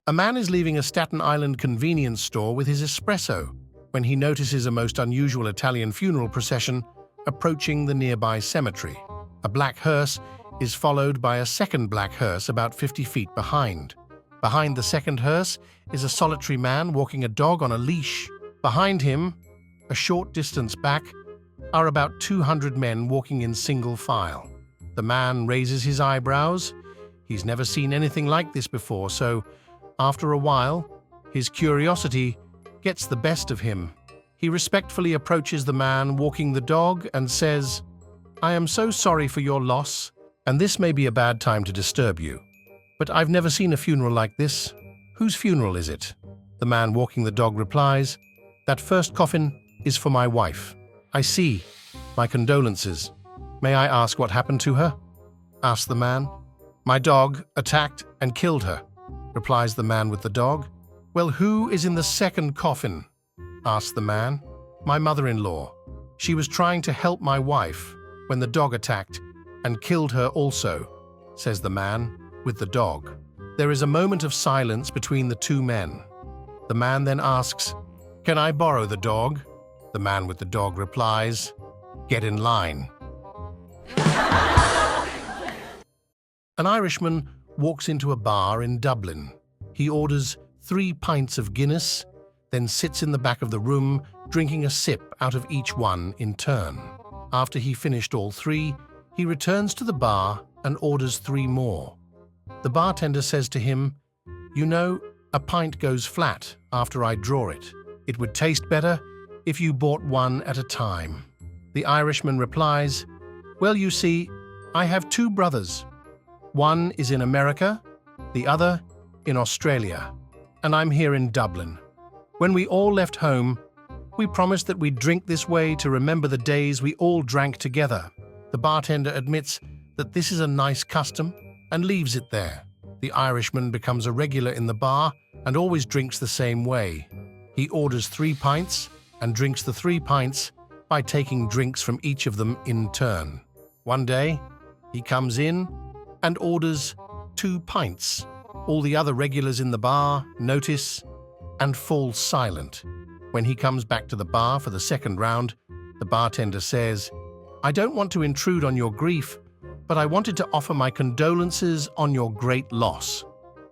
A man is leaving a Staten Island convenience store with his espresso when he notices a most unusual Italian funeral procession approaching the nearby cemetery. A black hearse is followed by a second black hearse about 50 feet behind. Behind the second hearse is a solitary man walking a dog on a leash. Behind him, a short distance back, are about 200 men walking in single file. The man raises his eyebrows. He's never seen anything like this before, so after a while, his curiosity gets the best of him. He respectfully approaches the man walking the dog and says, "I am so sorry for your loss, and this may be a bad time to disturb you. But I've never seen a funeral like this. Whose funeral is it?" The man walking the dog replies, "That first coffin is for my wife." "I see. My condolences. May I ask what happened to her?" asks the man. "My dog attacked and killed her," replies the man with the dog. "Well, who is in the second coffin?" asks the man. "My mother-in-law. She was trying to help my wife when the dog attacked and killed her also," says the man with the dog. There is a moment of silence between the two men. The man then asks, "Can I borrow the dog?" The man with the dog replies, "Get in line." An Irishman walks into a bar in Dublin. He orders 3 pints of Guinness, then sits in the back of the room, drinking a sip out of each one in turn. After he finished all 3, he returns to the bar and orders 3 more. The bartender says to him, "You know, a pint goes flat after I draw it. It would taste better if you bought one at a time." The Irishman replies, "Well, you see, I have 2 brothers. One is in America, the other in Australia, and I'm here in Dublin. When we all left home, we promised that we'd drink this way to remember the days we all drank together." The bartender admits that this is a nice custom and leaves it there. The Irishman becomes a regular in the bar and always drinks the same way. He orders 3 pints and drinks the 3 pints by taking drinks from each of them in turn. One day, he comes in and orders 2 pints. All the other regulars in the bar notice and fall silent. When he comes back to the bar for the second round, the bartender says, "I don't want to intrude on your grief, but I wanted to offer my condolences on your great loss."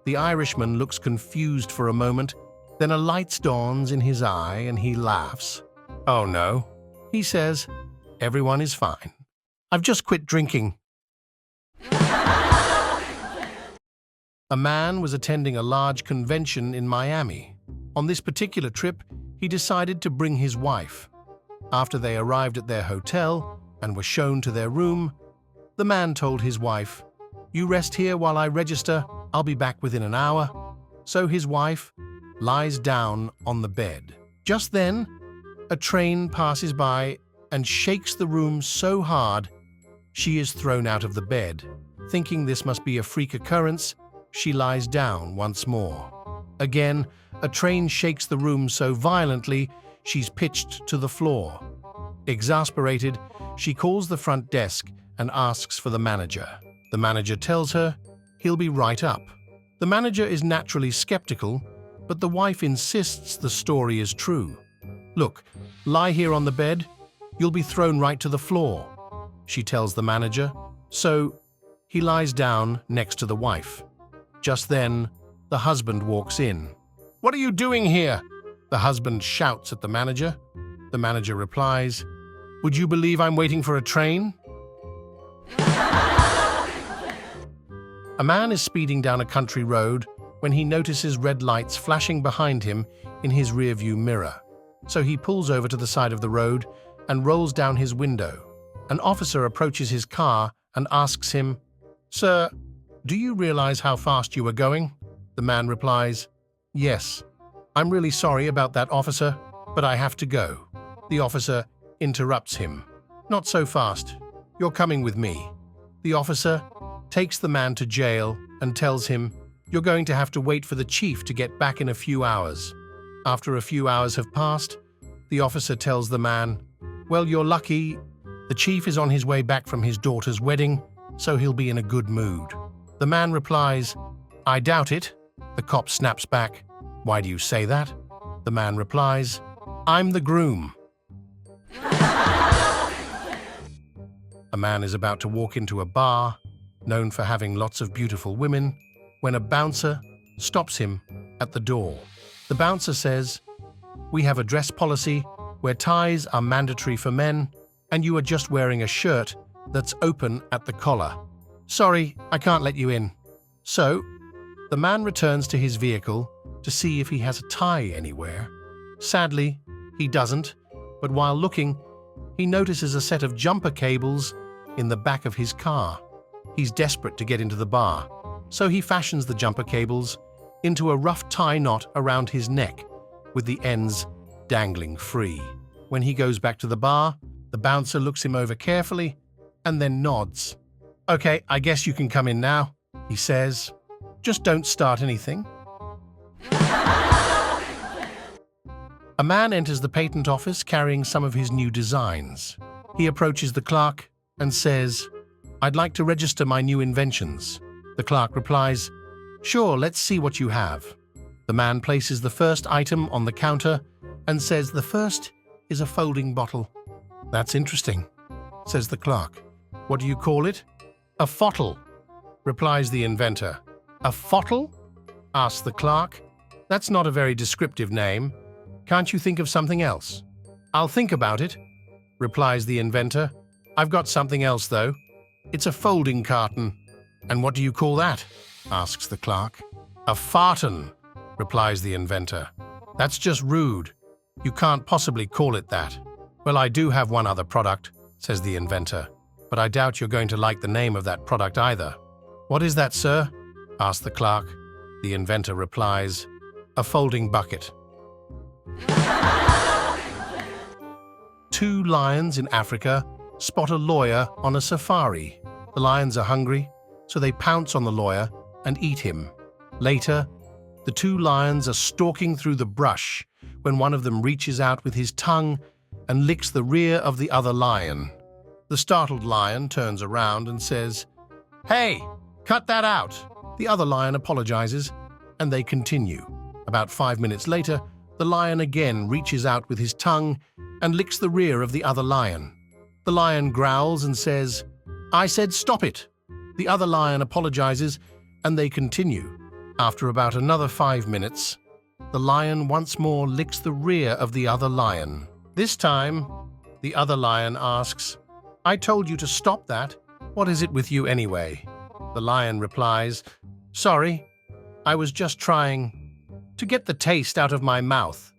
The Irishman looks confused for a moment, then a light dawns in his eye and he laughs. "Oh no," he says, "everyone is fine. I've just quit drinking." A man was attending a large convention in Miami. On this particular trip, he decided to bring his wife. After they arrived at their hotel and were shown to their room, the man told his wife, "You rest here while I register. I'll be back within an hour." So his wife lies down on the bed. Just then, a train passes by and shakes the room so hard, she is thrown out of the bed. Thinking this must be a freak occurrence, she lies down once more. Again, a train shakes the room so violently, she's pitched to the floor. Exasperated, she calls the front desk and asks for the manager. The manager tells her he'll be right up. The manager is naturally skeptical, but the wife insists the story is true. "Look, lie here on the bed. You'll be thrown right to the floor," she tells the manager. So he lies down next to the wife. Just then, the husband walks in. "What are you doing here?" the husband shouts at the manager. The manager replies, "Would you believe I'm waiting for a train?" A man is speeding down a country road when he notices red lights flashing behind him in his rearview mirror. So he pulls over to the side of the road and rolls down his window. An officer approaches his car and asks him, "Sir, do you realize how fast you were going?" The man replies, "Yes. I'm really sorry about that, officer, but I have to go." The officer interrupts him. "Not so fast. You're coming with me." The officer takes the man to jail and tells him, "You're going to have to wait for the chief to get back in a few hours." After a few hours have passed, the officer tells the man, "Well, you're lucky. The chief is on his way back from his daughter's wedding, so he'll be in a good mood." The man replies, "I doubt it. The cop snaps back, "Why do you say that?" The man replies, "I'm the groom." A man is about to walk into a bar, known for having lots of beautiful women, when a bouncer stops him at the door. The bouncer says, "We have a dress policy where ties are mandatory for men, and you are just wearing a shirt that's open at the collar. Sorry, I can't let you in." So, the man returns to his vehicle to see if he has a tie anywhere. Sadly, he doesn't, but while looking, he notices a set of jumper cables in the back of his car. He's desperate to get into the bar, so he fashions the jumper cables into a rough tie knot around his neck, with the ends dangling free. When he goes back to the bar, the bouncer looks him over carefully and then nods. "Okay, I guess you can come in now," he says. "Just don't start anything." A man enters the patent office carrying some of his new designs. He approaches the clerk and says, "I'd like to register my new inventions." The clerk replies, "Sure, let's see what you have." The man places the first item on the counter and says the first is a folding bottle. "That's interesting," says the clerk. "What do you call it?" "A fottle," replies the inventor. "A fottle?" asks the clerk. "That's not a very descriptive name. Can't you think of something else?" "I'll think about it," replies the inventor. "I've got something else, though. It's a folding carton." "And what do you call that?" asks the clerk. "A farton," replies the inventor. "That's just rude. You can't possibly call it that." "Well, I do have one other product," says the inventor, "but I doubt you're going to like the name of that product either." "What is that, sir?" asks the clerk. The inventor replies, "A folding bucket." Two lions in Africa spot a lawyer on a safari. The lions are hungry, so they pounce on the lawyer and eat him. Later, the two lions are stalking through the brush when one of them reaches out with his tongue and licks the rear of the other lion. The startled lion turns around and says, "Hey, cut that out!" The other lion apologizes, and they continue. About 5 minutes later, the lion again reaches out with his tongue and licks the rear of the other lion. The lion growls and says, "I said stop it." The other lion apologizes, and they continue. After about another 5 minutes, the lion once more licks the rear of the other lion. This time, the other lion asks, "I told you to stop that. What is it with you anyway?" The lion replies, "Sorry, I was just trying to get the taste out of my mouth."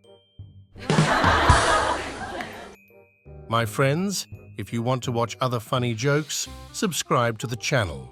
My friends, if you want to watch other funny jokes, subscribe to the channel.